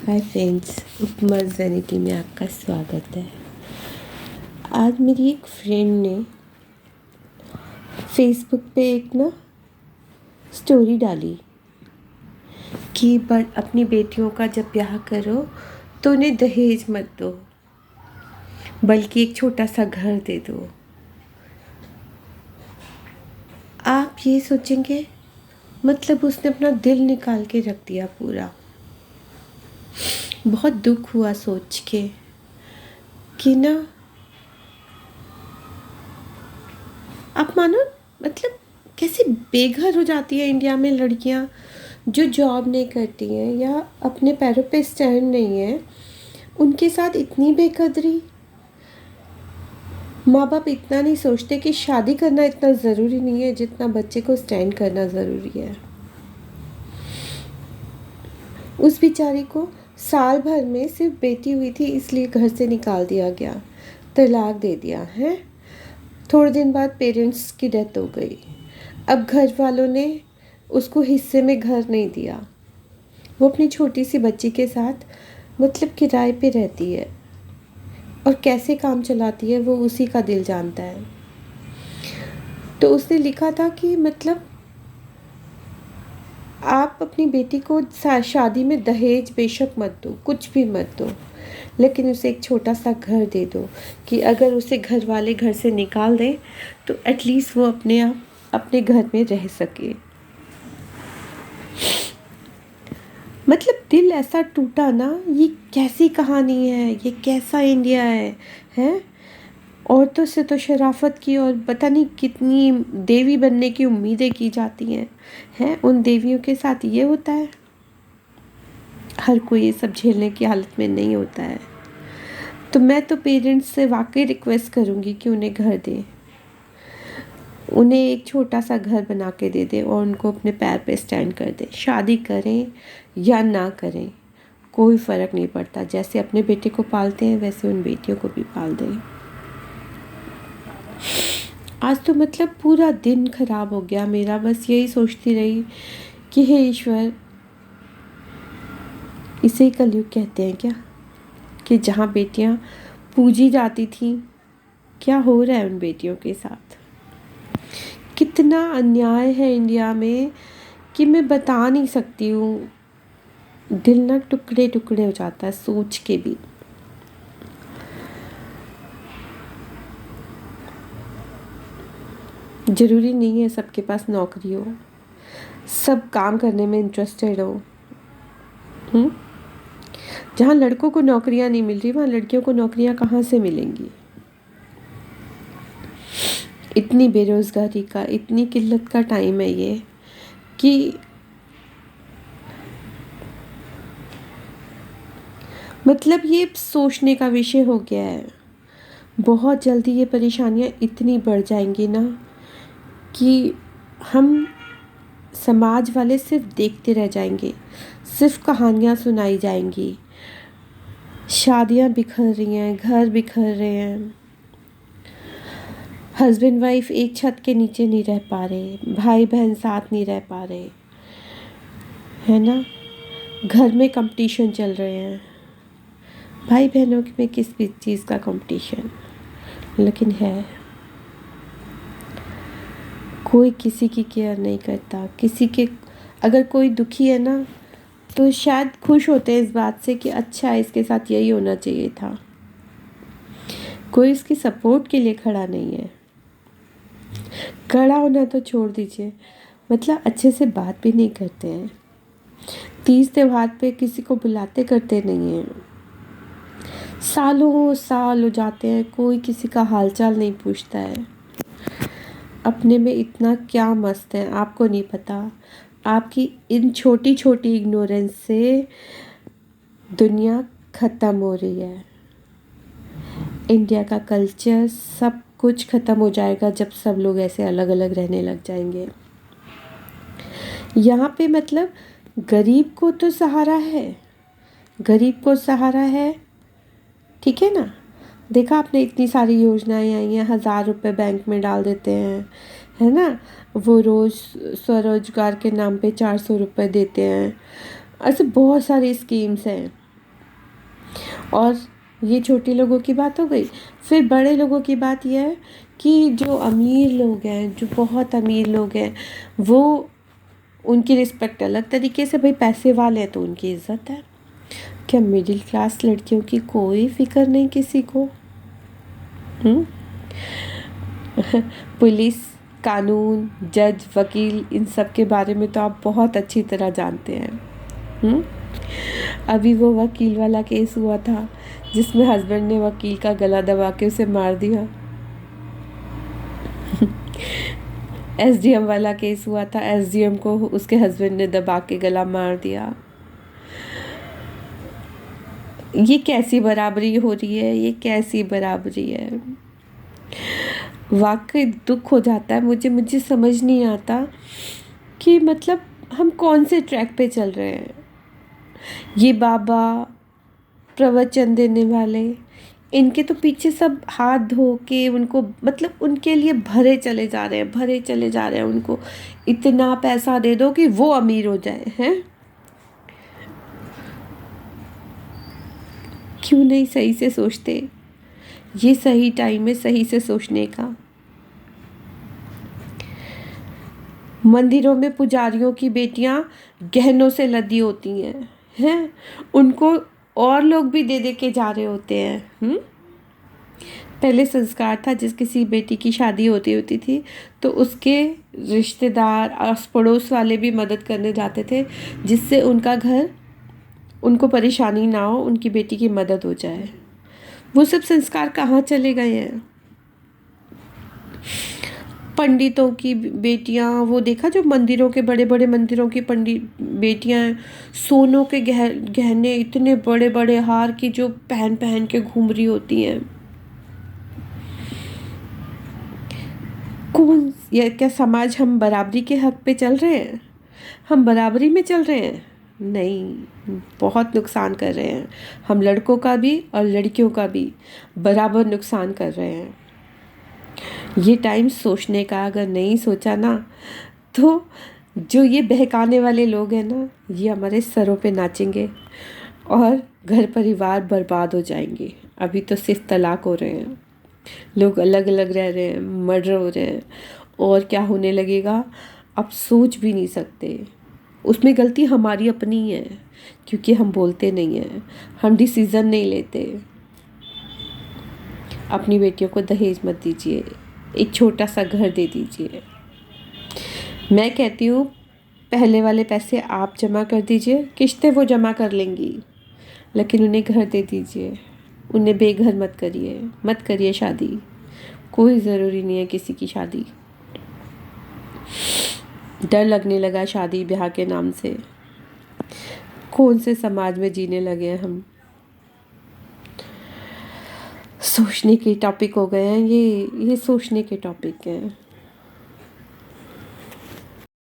Hi friends, उपमा ज़ैनिटी में आपका स्वागत है। आज मेरी एक फ्रेंड ने फेसबुक पे एक स्टोरी डाली कि अपनी बेटियों का जब ब्याह करो तो उन्हें दहेज मत दो, बल्कि एक छोटा सा घर दे दो। आप ये सोचेंगे, मतलब उसने अपना दिल निकाल के रख दिया पूरा। बहुत दुख हुआ सोच के कि आप मानो, मतलब कैसे बेघर हो जाती है इंडिया में लड़कियां जो जॉब नहीं करती हैं या अपने पैरों पे स्टैंड नहीं है। उनके साथ इतनी बेकदरी। माँ बाप इतना नहीं सोचते कि शादी करना इतना ज़रूरी नहीं है जितना बच्चे को स्टैंड करना ज़रूरी है। उस बेचारी को साल भर में सिर्फ बेटी हुई थी इसलिए घर से निकाल दिया गया, तलाक दे दिया है। थोड़े दिन बाद पेरेंट्स की डेथ हो गई। अब घर वालों ने उसको हिस्से में घर नहीं दिया। वो अपनी छोटी सी बच्ची के साथ मतलब किराए पे रहती है और कैसे काम चलाती है वो उसी का दिल जानता है। तो उसने लिखा था कि मतलब आप अपनी बेटी को शादी में दहेज बेशक मत दो, कुछ भी मत दो, लेकिन उसे एक छोटा सा घर दे दो कि अगर उसे घर वाले घर से निकाल दें तो एटलीस्ट वो अपने आप अपने घर में रह सके। मतलब दिल ऐसा टूटा ना, ये कैसी कहानी है, ये कैसा इंडिया है। औरतों से तो शराफत की और पता नहीं कितनी देवी बनने की उम्मीदें की जाती हैं उन देवियों के साथ ये होता है। हर कोई ये सब झेलने की हालत में नहीं होता है। तो मैं तो पेरेंट्स से वाकई रिक्वेस्ट करूँगी कि उन्हें घर दें, उन्हें एक छोटा सा घर बना के दे दें और उनको अपने पैर पे स्टैंड कर दें। शादी करें या ना करें कोई फ़र्क नहीं पड़ता। जैसे अपने बेटे को पालते हैं वैसे उन बेटियों को भी पाल दें। आज तो मतलब पूरा दिन खराब हो गया मेरा, बस यही सोचती रही कि हे ईश्वर, इसे ही कलयुग कहते हैं क्या, कि जहाँ बेटियाँ पूजी जाती थीं, क्या हो रहा है उन बेटियों के साथ। कितना अन्याय है इंडिया में कि मैं बता नहीं सकती हूँ। दिल ना टुकड़े टुकड़े हो जाता है सोच के भी। ज़रूरी नहीं है सबके पास नौकरी हो, सब काम करने में इंटरेस्टेड हो। जहाँ लड़कों को नौकरियाँ नहीं मिल रही वहाँ लड़कियों को नौकरियाँ कहाँ से मिलेंगी। इतनी बेरोज़गारी का, इतनी किल्लत का टाइम है ये कि मतलब ये सोचने का विषय हो गया है। बहुत जल्दी ये परेशानियाँ इतनी बढ़ जाएंगी ना कि हम समाज वाले सिर्फ देखते रह जाएंगे, सिर्फ कहानियाँ सुनाई जाएंगी। शादियाँ बिखर रही हैं, घर बिखर रहे हैं, हस्बैंड वाइफ एक छत के नीचे नहीं रह पा रहे, भाई बहन साथ नहीं रह पा रहे, है ना। घर में कंपटीशन चल रहे हैं, भाई बहनों में किस भी चीज़ का कंपटीशन, लेकिन है कोई किसी की केयर नहीं करता। किसी के अगर कोई दुखी है ना तो शायद खुश होते हैं इस बात से कि अच्छा इसके साथ यही होना चाहिए था। कोई इसकी सपोर्ट के लिए खड़ा नहीं है। खड़ा होना तो छोड़ दीजिए, मतलब अच्छे से बात भी नहीं करते हैं। तीज त्योहार पे किसी को बुलाते करते नहीं हैं। सालों साल हो जाते हैं, कोई किसी का हालचाल नहीं पूछता है। अपने में इतना क्या मस्त है आपको नहीं पता। आपकी इन छोटी छोटी इग्नोरेंस से दुनिया ख़त्म हो रही है। इंडिया का कल्चर सब कुछ ख़त्म हो जाएगा जब सब लोग ऐसे अलग अलग रहने लग जाएंगे। यहाँ पे मतलब गरीब को तो सहारा है, गरीब को सहारा है, ठीक है ना। देखा आपने इतनी सारी योजनाएं आई हैं, 1000 रुपये बैंक में डाल देते हैं, है ना। वो रोज़ स्वरोजगार के नाम पे 400 रुपये देते हैं। ऐसे बहुत सारी स्कीम्स हैं। और ये छोटे लोगों की बात हो गई। फिर बड़े लोगों की बात यह है कि जो अमीर लोग हैं, जो बहुत अमीर लोग हैं, वो उनकी रिस्पेक्ट अलग तरीके से, भाई पैसे वाले हैं तो उनकी इज्जत है। क्या मिडिल क्लास लड़कियों की कोई फिक्र नहीं किसी को? हम्म पुलिस, कानून, जज, वकील, इन सब के बारे में तो आप बहुत अच्छी तरह जानते हैं। हम्म अभी वो वकील वाला केस हुआ था जिसमें हस्बैंड ने वकील का गला दबा के उसे मार दिया। एसडीएम वाला केस हुआ था, एसडीएम को उसके हस्बैंड ने दबा के गला मार दिया। ये कैसी बराबरी हो रही है? ये कैसी बराबरी है? वाकई दुख हो जाता है मुझे मुझे समझ नहीं आता कि मतलब हम कौन से ट्रैक पे चल रहे हैं। ये बाबा, प्रवचन देने वाले, इनके तो पीछे सब हाथ धो के उनको मतलब उनके लिए भरे चले जा रहे हैं, भरे चले जा रहे हैं। उनको इतना पैसा दे दो कि वो अमीर हो जाए हैं। क्यों नहीं सही से सोचते? ये सही टाइम है सही से सोचने का। मंदिरों में पुजारियों की बेटियां गहनों से लदी होती हैं उनको और लोग भी दे दे के जा रहे होते हैं। पहले संस्कार था, जिस किसी बेटी की शादी होती थी तो उसके रिश्तेदार, आस पड़ोस वाले भी मदद करने जाते थे, जिससे उनका घर, उनको परेशानी ना हो, उनकी बेटी की मदद हो जाए। वो सब संस्कार कहाँ चले गए हैं? पंडितों की बेटियां, वो देखा जो मंदिरों के, बड़े बड़े मंदिरों की पंडित बेटियां हैं, सोनों के गहने, इतने बड़े बड़े हार की जो पहन पहन के घूम रही होती हैं। कौन, ये क्या समाज, हम बराबरी के हक पे चल रहे हैं? हम बराबरी में चल रहे हैं? नहीं, बहुत नुकसान कर रहे हैं। हम लड़कों का भी और लड़कियों का भी बराबर नुकसान कर रहे हैं। ये टाइम सोचने का, अगर नहीं सोचा ना तो जो ये बहकाने वाले लोग हैं ना, ये हमारे सरों पे नाचेंगे और घर परिवार बर्बाद हो जाएंगे। अभी तो सिर्फ तलाक हो रहे हैं, लोग अलग अलग रह रहे हैं, मर्डर हो रहे हैं, और क्या होने लगेगा आप सोच भी नहीं सकते। उसमें गलती हमारी अपनी है, क्योंकि हम बोलते नहीं हैं, हम डिसीज़न नहीं लेते। अपनी बेटियों को दहेज मत दीजिए, एक छोटा सा घर दे दीजिए। मैं कहती हूँ पहले वाले पैसे आप जमा कर दीजिए, किस्तें वो जमा कर लेंगी, लेकिन उन्हें घर दे दीजिए। उन्हें बेघर मत करिए, मत करिए शादी। कोई ज़रूरी नहीं है किसी की शादी। डर लगने लगा शादी ब्याह के नाम से। कौन से समाज में जीने लगे हैं हम? सोचने के टॉपिक हो गए हैं ये सोचने के टॉपिक हैं।